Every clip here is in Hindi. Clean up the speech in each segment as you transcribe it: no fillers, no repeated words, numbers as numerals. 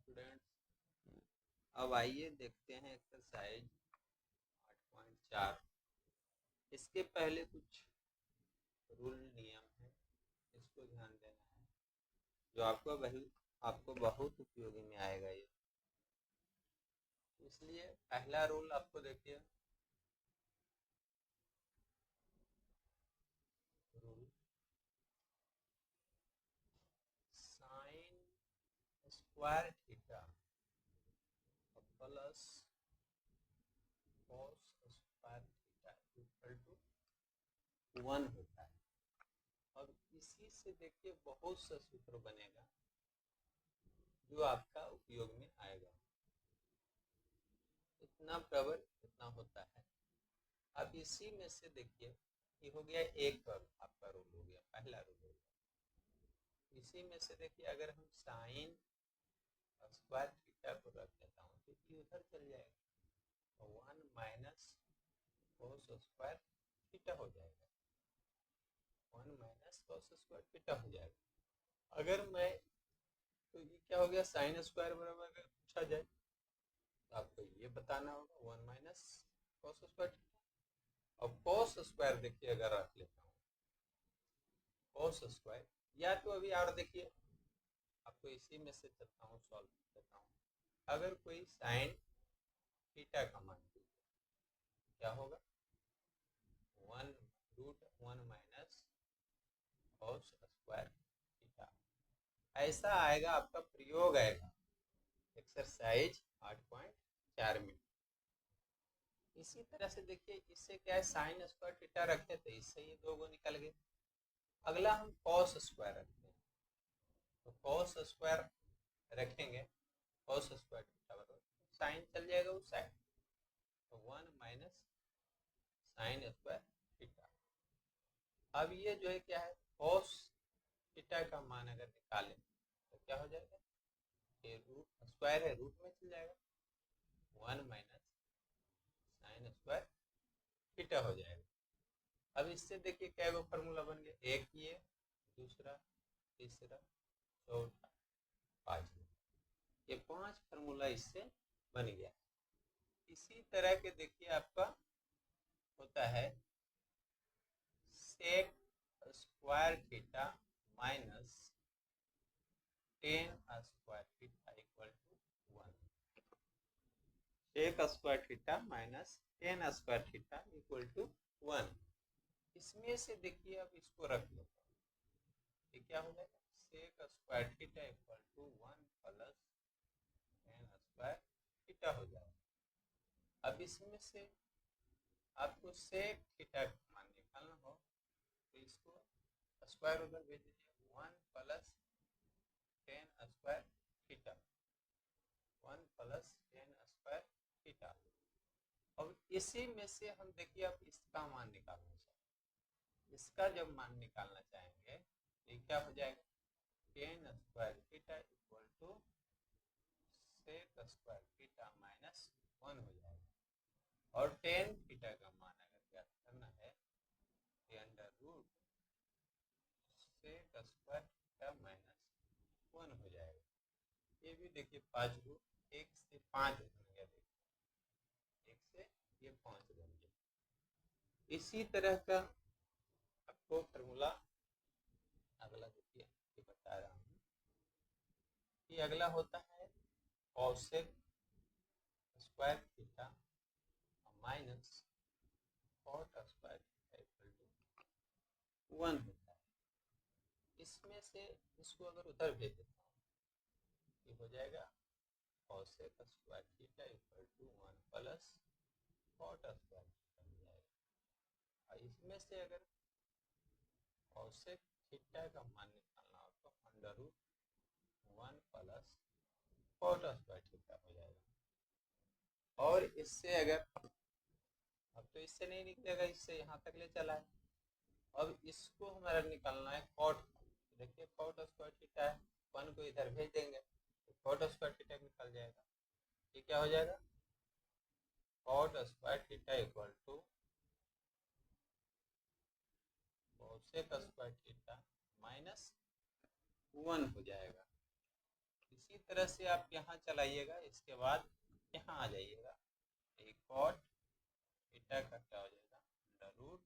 स्टूडेंट्स, अब आइए देखते हैं एक्सरसाइज 8.4। इसके पहले कुछ रूल नियम है, इसको ध्यान देना है जो आपको बहुत उपयोगी में आएगा ये। इसलिए पहला रूल आपको देखिए, rule sine square theta plus cos square theta equal to 1 होता है। और इसी से देखिए बहुत सा सूत्र बनेगा जो आपका उपयोग में आएगा। इतना प्रबल इतना होता है। अब इसी में से देखिए, ये हो गया एक आपका रूल हो गया, पहला रूल हो गया। इसी में से देखिए, अगर हम साइन स्क्वायर थीटा को रख देता हूँ तो ये उधर चल जाएगा, तो 1 माइनस कोस स्क्वायर थीटा हो जाएगा। 1 माइनस कोस स्क्वायर थीटा हो जाएगा। अगर मैं, तो ये क्या हो गया, साइन स्क्वायर बराबर अगर पूछा जाए तो आपको ये बताना होगा 1 माइनस कोस स्क्वायर थीटा। अब कोस स्क्वायर देखिए, अगर रख लेता हूँ कोस स्क्वायर, या तो अभी और देखिए आपको इसी में से चलता हूँ, सॉल्व करता हूँ। अगर कोई साइन थीटा का मान दीजिए, क्या होगा 1 माइनस कोस स्क्वायर थीटा। ऐसा आएगा, आपका प्रयोग आएगा एक्सरसाइज 8.4 में। इसी तरह से देखिए, इससे क्या है, साइन स्क्वायर थीटा रखते थे, इससे ये दो गो निकल गए। अगला हम कॉस स्क्वायर रखते हैं, तो कॉस स्क्वायर रखेंगे, कॉस स्क्वायर थीटा बराबर साइन चल जाएगा उस साइड, तो 1 माइनस साइन स्क्वायर थीटा। अब ये जो है क्या है, कॉस थीटा का मान अगर निकालें तो क्या हो जाएगा, ये रूट स्क्वायर है, रूट में चल जाएगा, 1 माइनस साइन स्क्वायर थीटा हो जाएगा। अब इससे देखिए क्या वो फार्मूला बन गया, एक ये, दूसरा, तीसरा, चौथा, पांचवा, ये 5 फार्मूला इससे बन गया। इसी तरह के देखिए आपका होता है sec square theta minus tan square theta equal to 1। Sec square theta minus tan square theta equal to 1। इसमें से देखिए, अब इसको रख लेते हैं, ये क्या हो जाएगा, sec square theta equal to 1 plus tan square theta हो जाएगा। अब इसमें से आपको सेक थीटा का मान निकालना हो तो इसको स्क्वायर उधर भेज दीजिए, 1 plus tan square theta, 1 plus tan square theta. अब इसी में से हम देखिए, अब इसका मान निकालना चाहिए। इसका जब मान निकालना चाहेंगे तो ये क्या हो जाएगा, tan square theta equal to sec square theta minus 1 हो जाएगा। और टेन थीटा का मान अगर ज्ञात करना है तो under root sec square theta minus 1 हो जाएगा। ये भी देखिए 5 रूट, 1 से 5 बन गया, देखिए 1 से ये 5 बन गया। इसी तरह का आपको फार्मूला अगला देखिए, ये बता रहा हूँ कि अगला होता है cosec square theta minus cot square theta equal to 1 होता है। इसमें से इसको अगर उधर भेज देता हूँ, ये हो जाएगा cosec square theta equal to 1 plus cot square theta हो जाएगा। और इसमें से अगर कॉसेक थीटा का मान निकालना हो तो under root 1 plus cot square theta हो जाएगा। और इससे अगर, अब तो इससे नहीं निकलेगा, इससे यहाँ तक ले चला है। अब इसको हमारा निकालना है कॉट। देखिए कॉट स्क्वायर थीटा है, 1 को इधर भेज देंगे तो कॉट स्क्वायर थीटा निकल जाएगा। ये क्या हो जाएगा, cot square theta equal to cosec square theta minus 1 हो जाएगा। इसी तरह से आप यहाँ चलाइएगा, इसके बाद यहाँ आ जाइएगा, कॉट थीटा का क्या हो जाएगा, under root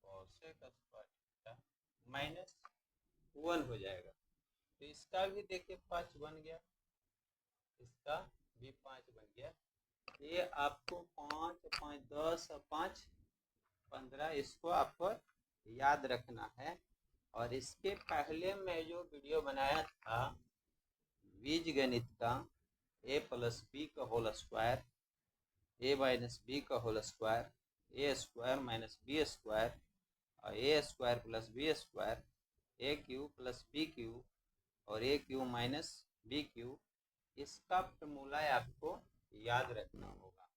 cosec square theta minus 1 हो जाएगा। तो इसका भी देखिए 5 बन गया, इसका भी 5 बन गया। ये आपको 5 5 10 और 5 15 इसको आपको याद रखना है। और इसके पहले मैं जो वीडियो बनाया था बीज गणित का, a प्लस बी का whole square, a minus B का whole square, A square minus B square और A square plus B square, A cube plus B cube और A cube minus B cube, इसका फॉर्मूला आपको याद रखना होगा।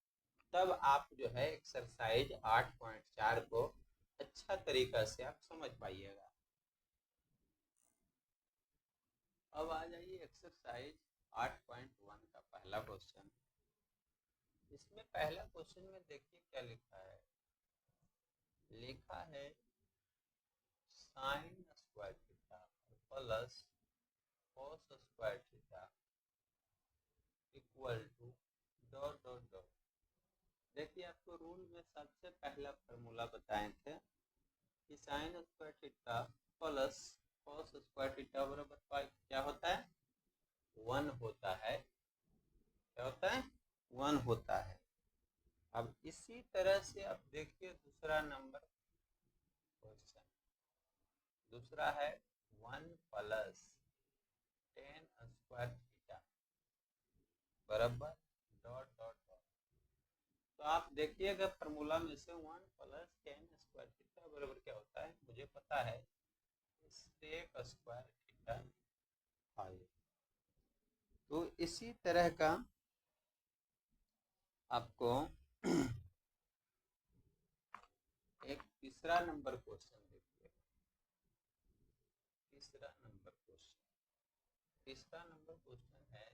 तब आप जो है एक्सरसाइज 8.4 को अच्छा तरीका से आप समझ पाइएगा। अब आ जाइए एक्सरसाइज 8.1 का पहला क्वेश्चन। इसमें पहला क्वेश्चन में देखिए क्या लिखा है, लिखा है sign square theta plus cos square theta equal to dot dot dot. देखिए आपको रूल में सबसे पहला फार्मूला बताए थे कि sign square theta plus cos square theta बराबर क्या होता है, 1 होता है। क्या होता है, 1 होता है। अब इसी तरह से आप देखिए दूसरा नंबर क्वेश्चन, दूसरा है 1 प्लस टेन स्क्वायर थीटा बराबर डॉट डॉट डॉट। तो आप देखिएगा फार्मूला में से 1 प्लस टेन स्क्वायर थीटा बराबर क्या होता है, मुझे पता है सेक स्क्वायर थीटा फाइव। तो इसी तरह का आपको एक तीसरा नंबर क्वेश्चन देखिए, तीसरा नंबर क्वेश्चन है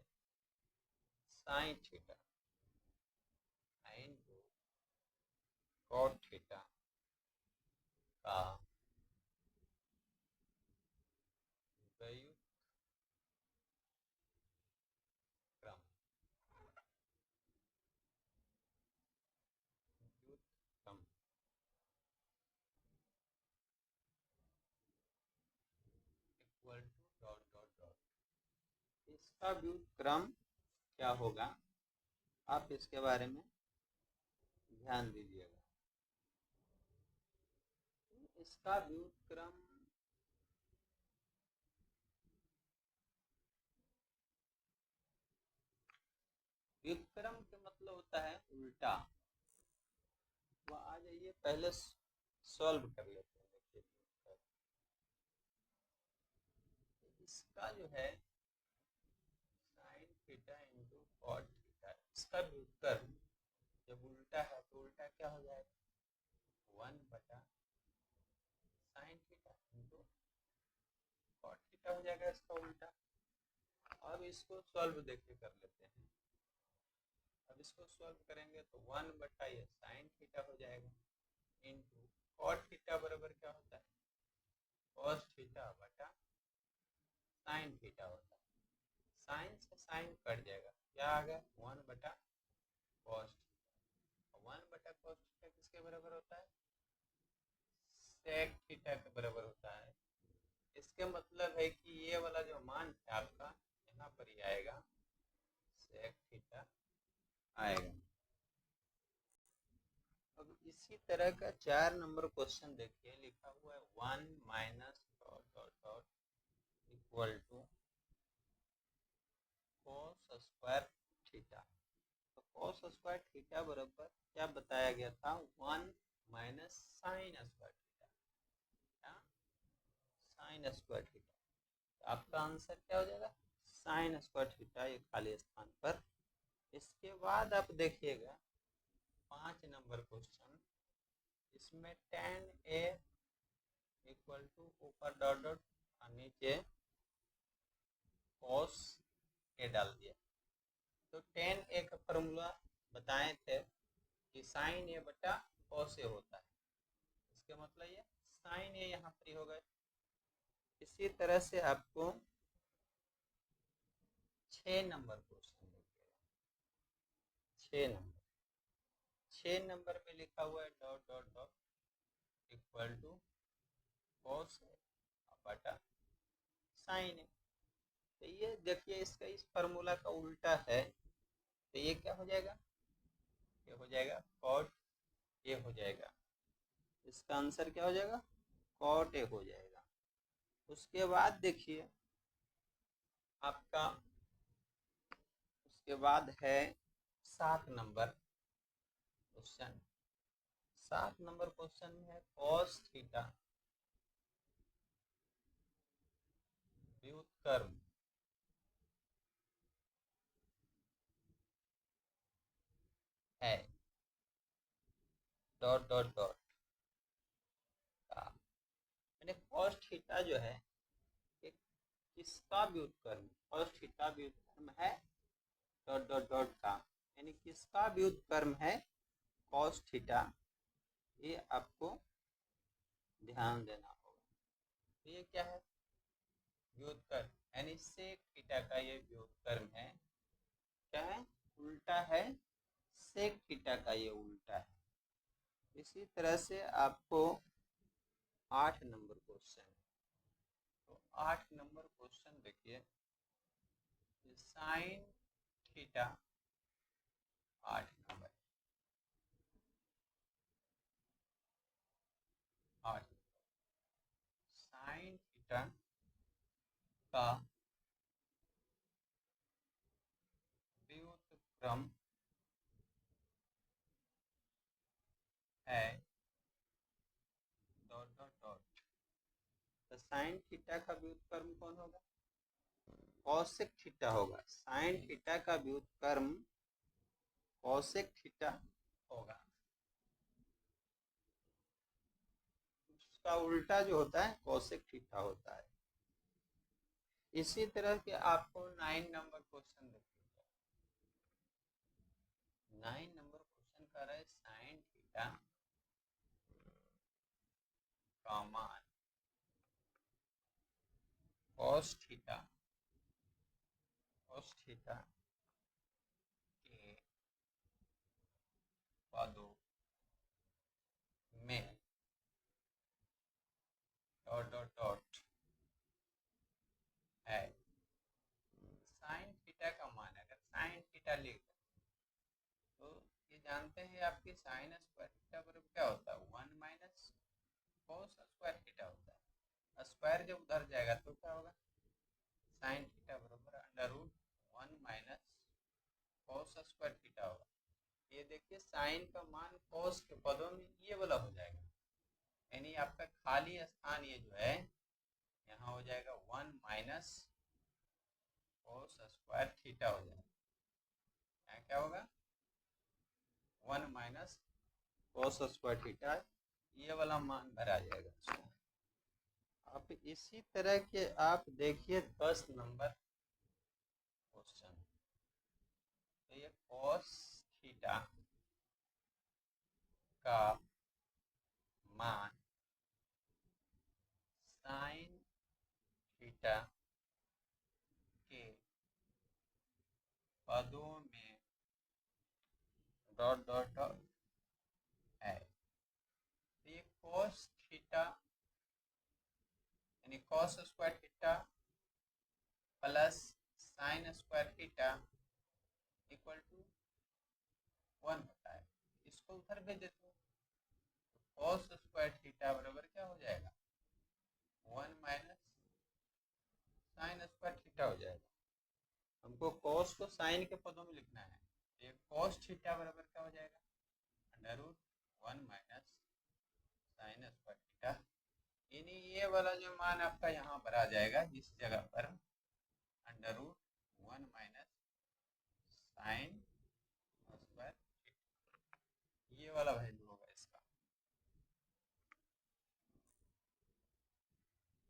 sine theta into cot theta का व्युत्क्रम equal to dot dot dot. इसका व्युत्क्रम क्या होगा, आप इसके बारे में ध्यान दीजिएगा। इसका व्युत्क्रम व्युत्क्रम का मतलब होता है उल्टा। वह आ जाइए पहले सॉल्व कर लेते हैं। देखिए इसका जो है sine theta into cot theta, इसका व्युत्क्रम जब उल्टा है तो उल्टा क्या हो जाएगा, 1 बटा sine theta into cot theta हो जाएगा इसका उल्टा। अब इसको सॉल्व देखिए कर लेते हैं। अब इसको सॉल्व करेंगे तो 1 बटा ये साइन थीटा हो जाएगा इंटू कॉट थीटा बराबर क्या होता है, कॉस थीटा बटा साइन थीटा होता है। साइन से साइन कट जाएगा, क्या आ गया 1 बटा कॉस थीटा। 1 बटा कॉस थीटा किसके बराबर होता है, सेक थीटा के बराबर होता है। इसके मतलब है कि ये वाला जो मान है आपका यहाँ पर ही आएगा, सेक थीटा आएगा। अब इसी तरह का 4 नंबर क्वेश्चन देखिए, लिखा हुआ है 1 minus dot dot dot equal to cos square theta. तो कॉस स्क्वायर थीटा बराबर क्या बताया गया था, 1 माइनस साइन स्क्वायर थीटा, क्या साइन स्क्वायर थीटा। तो आपका आंसर क्या हो जाएगा, साइन स्क्वायर थीटा, ये खाली स्थान पर। इसके बाद आप देखिएगा 5 नंबर क्वेश्चन, इसमें tan a इक्वल टू ऊपर डॉट डॉट और नीचे cos a डाल दिया। तो tan a का फॉर्मूला बताए थे कि साइन a बटा cos a होता है। इसका मतलब ये साइन a यहाँ पर हो गए। इसी तरह से आपको 6 नंबर क्वेश्चन देखिए, 6 नंबर में लिखा हुआ है dot dot dot equal to cos बटा साइन है। तो ये देखिए इसका इस फार्मूला का उल्टा है, तो ये क्या हो जाएगा, ये हो जाएगा कॉट ए हो जाएगा। इसका आंसर क्या हो जाएगा, कॉट ए हो जाएगा। उसके बाद देखिए आपका, उसके बाद है 7 नंबर क्वेश्चन। 7 नंबर क्वेश्चन में है कॉस थीटा व्युत्क्रम है डॉट डॉट डॉट का, यानी कॉस थीटा जो है किसका व्युत्क्रम, कॉस थीटा व्युत्क्रम है डॉट डॉट डॉट का, यानी किसका व्युत्क्रम है कॉस थीटा, ये आपको ध्यान देना होगा। तो ये क्या है, व्युत्क्रम, यानी सेक थीटा का ये व्युत्क्रम है। क्या है, उल्टा है, सेक थीटा का ये उल्टा है। इसी तरह से आपको 8 नंबर क्वेश्चन, तो 8 नंबर क्वेश्चन देखिए, sine theta 8 number, 8 sine theta का व्युत्क्रम है डॉट डॉट डॉट। तो साइन थीटा का व्युत्क्रम कौन होगा, कॉसेक थीटा होगा। साइन थीटा का व्युत्क्रम कॉसेक थीटा होगा। उसका उल्टा जो होता है कॉसेक थीटा होता है। इसी तरह के आपको 9 नंबर क्वेश्चन देखिए, 9 नंबर क्वेश्चन कर रहा है साइन थीटा का मान cos थीटा के पदों में डॉट डॉट डॉट है। साइन थीटा का मान, अगर साइन थीटा लेकर, तो ये जानते हैं आपकी साइन स्क्वायर थीटा बराबर क्या होता है, 1 माइनस कॉस स्क्वायर थीटा होता है। स्क्वायर जब उधर जाएगा तो क्या होगा, साइन थीटा बराबर under root 1 minus cos square theta होगा। ये देखिए साइन का मान कॉस के पदों में ये वाला हो जाएगा, यानी आपका खाली स्थान ये जो है यहाँ हो जाएगा 1 माइनस कॉस स्क्वायर थीटा हो जाएगा। यहाँ क्या होगा, 1 माइनस कॉस स्क्वायर थीटा, ये वाला मान भरा जाएगा इसको। अब इसी तरह के आप देखिए 10 नंबर क्वेश्चन, तो ये कॉस थीटा का मान साइन थीटा के पदों में डॉट डॉट डॉट है। तो ये कॉस थीटा यानी cos square theta plus sine square theta equal to 1 होता है। इसको उधर भेज देते हो, तो कॉस स्क्वायर थीटा बराबर क्या हो जाएगा, 1 माइनस साइन स्क्वायर थीटा हो जाएगा। हमको कॉस को साइन के पदों में लिखना है, ये कॉस थीटा बराबर क्या हो जाएगा, under root 1 minus sine square theta, यानी ये वाला जो मान आपका यहाँ पर आ जाएगा, जिस जगह पर under root 1 minus sine square theta, ये वाला वैल्यू होगा इसका।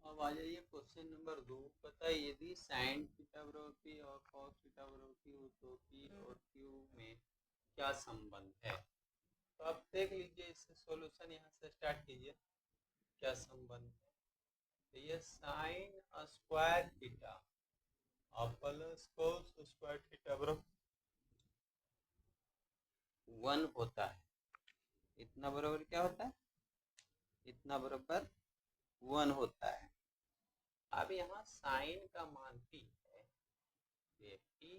अब आ जाइए क्वेश्चन नंबर 2। पता है यदि साइन थीटा बराबर पी और कॉस थीटा बराबर पी हो तो पी और क्यू में क्या संबंध है। तो आप देख लीजिए, इससे सॉल्यूशन यहाँ से स्टार्ट कीजिए, क्या संबंध है। तो ये साइन स्क्वायर थीटा अब प्लस cos स्क्वायर थीटा बराबर 1 होता है। इतना बराबर क्या होता है? इतना बराबर 1 होता है। अब यहाँ साइन का मान p है, ये p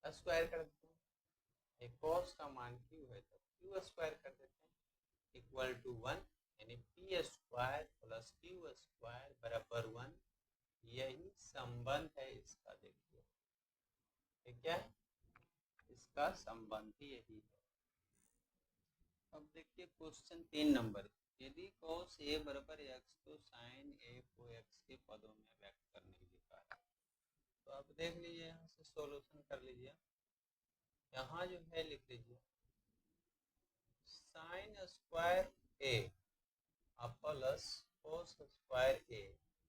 स्क्वायर कर देते हैं। एक cos का मान q है तो q स्क्वायर कर देते हैं, इक्वल टू 1, यानी p square plus q square बराबर 1। यही संबंध है इसका। देखिए ये क्या है? इसका संबंध ही यही है। अब देखिए क्वेश्चन 3 नंबर, यदि cos a बराबर x तो sin a को x के पदों में व्यक्त करने के लिए कहा है। तो आप देख लीजिए, यहाँ से सॉल्यूशन कर लीजिए। यहाँ जो है लिख लीजिए sin square a plus cos square a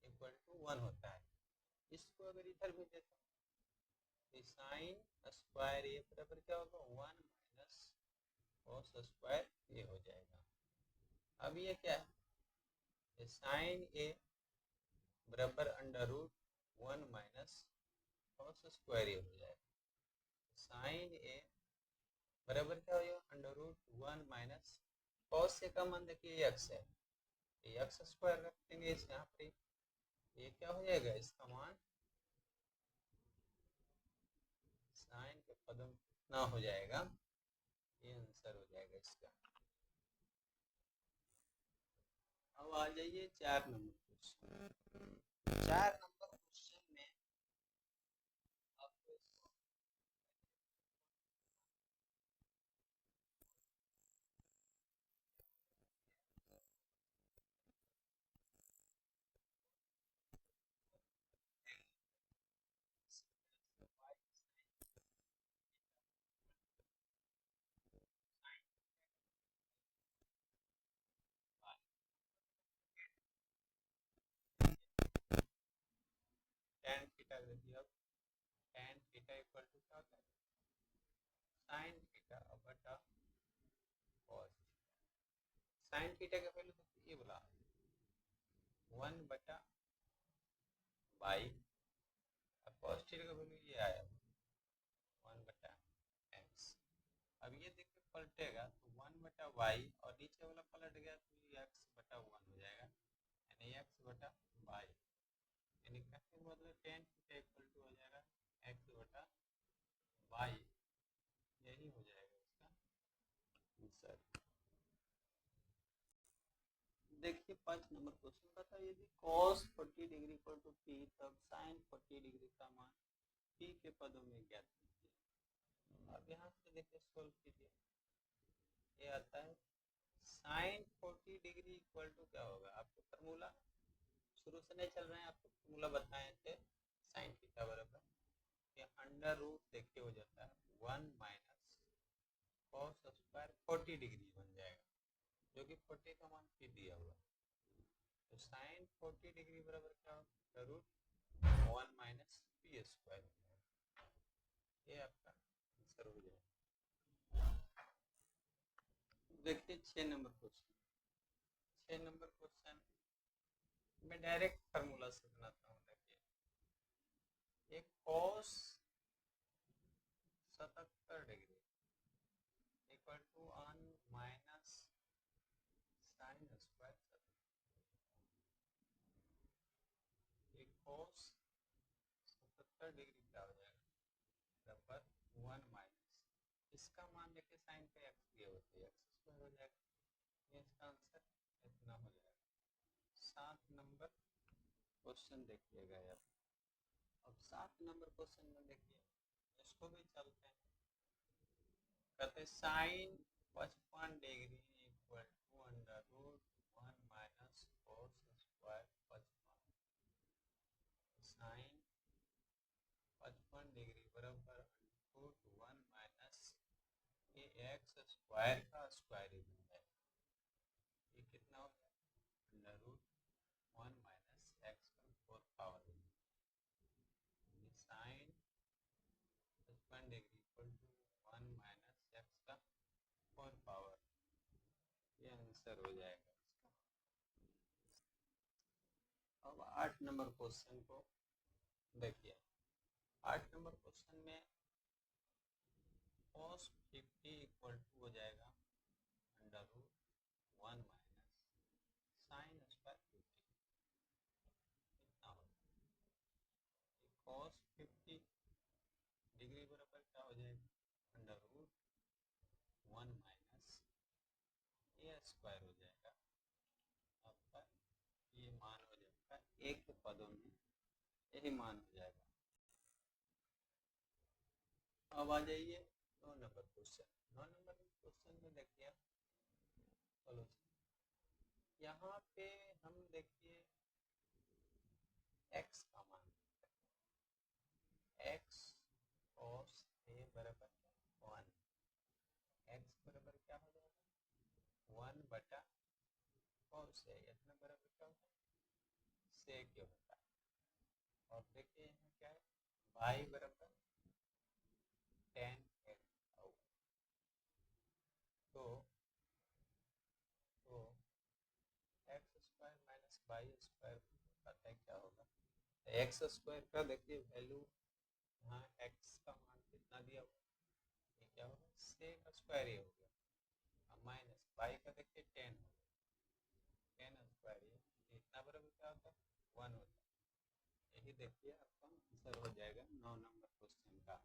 equal to 1 होता है। इसको अगर इधर भेजे तो sin स्क्वायर a बराबर क्या होगा? 1 माइनस cos स्क्वायर a हो जाएगा। अब ये क्या है? साइन ए बराबर under root 1 minus cos square A हो जाएगा। साइन ए बराबर क्या हो जाएगा? अंडर रूट 1 माइनस cos से का मान देखिए x है, एक्स स्क्वायर रख देंगे इस यहाँ पे। ये क्या हो जाएगा? इसका मान साइन के पदों में कितना हो जाएगा? ये आंसर हो जाएगा इसका। अब आ जाइए 4 नंबर क्वेश्चन। 4 नंबर क्वेश्चन में आपको tan थीटा देखिए। अब tan थीटा इक्वल टू क्या होता है? साइन थीटा बटा cos। साइन थीटा का वैल्यू देखिए ये बोला 1 बटा बाई, और cos थीटा का वैल्यू ये आया 1 बटा x। अब ये देखिए पलटेगा तो 1 बटा वाई और नीचे वाला पलट गया तो ये x बटा 1 हो जाएगा, यानी x बटा वाई, यानी कहने का मतलब tan थीटा इक्वल टू हो जाएगा x बटा वाई। यही हो जाएगा इसका आंसर। देखिए 5 नंबर क्वेश्चन बता, यदि cos 40 degree equal to p तब sin 40 डिग्री का मान p के पदों में ज्ञात कीजिए। अब यहाँ से देखिए सोल्व कीजिए। ये आता है sin 40 डिग्री इक्वल टू क्या होगा? आपको फार्मूला शुरू से नहीं चल रहे हैं, आपको फार्मूला बताए थे sin थीटा बराबर ये अंडर रूट देखिए हो जाता है 1 माइनस cos स्क्वायर 40 डिग्री बन जाएगा, जो कि 40 का मान p दिया हुआ है। तो साइन 40 डिग्री बराबर क्या होगा? Root 1 minus P square. ये आपका आंसर हो जाएगा। देखिए 6 नंबर क्वेश्चन। 6 नंबर क्वेश्चन मैं डायरेक्ट फार्मूला से बनाता हूँ। देखिए एक cos 77 degree equal to 1 minus sine square, एक cos 77 डिग्री क्या हो जाएगा? बराबर 1 माइनस, इसका मान देखिए साइन पे एक्स दिए होते हैं, एक्स स्क्वायर हो जाएगा। ये इसका आंसर इतना हो जाएगा। 7 नंबर क्वेश्चन देखिएगा यार। अब 7 नंबर क्वेश्चन में देखिए, इसको भी चलते हैं। कहते sine 55 degree equal to under root 1 minus cos square 55। Sine 55 degree बराबर रूट 1 माइनस ये एक्स स्क्वायर का स्क्वायर ही बन जाएगा। ये कितना हो गया? अंडर रूट 1 माइनस एक्स का 4 power sine 55 degree equal to 1 minus X का 4 पावर। ये आंसर हो जाएगा इसका। अब 8 नंबर क्वेश्चन को देखिए। 8 नंबर क्वेश्चन में cos 50 इक्वल टू हो जाएगा under root 1 minus sine square 50 कितना होगा cos 50 डिग्री बराबर क्या हो जाएगा अंडर रूट 1 माइनस ए स्क्वायर हो जाएगा आपका ये मान हो जाएगा एक के पदों में यही मान हो जाएगा। अब आ जाइए 9 नंबर क्वेश्चन। 9 नंबर क्वेश्चन में देखिए सोल्यूशन। यहाँ पे हम देखिए x का मान x cos a बराबर 1 x बराबर क्या हो जाएगा 1 बटा cos a इतना बराबर क्या होता है sec के होता है। और देखिए यहाँ क्या है y बराबर tan x तो X square minus Y square पता है क्या होगा एक्स स्क्वायर का देखिए वैल्यू यहाँ एक्स का मान कितना दिया हुआ ये क्या होगा सेक स्क्वायर ही हो गया माइनस वाई का देखिए 10 हो गया 10 स्क्वायर ये इतना बराबर क्या होता है 1 होता है। यही देखिए आपका आंसर हो जाएगा 9 नंबर क्वेश्चन का।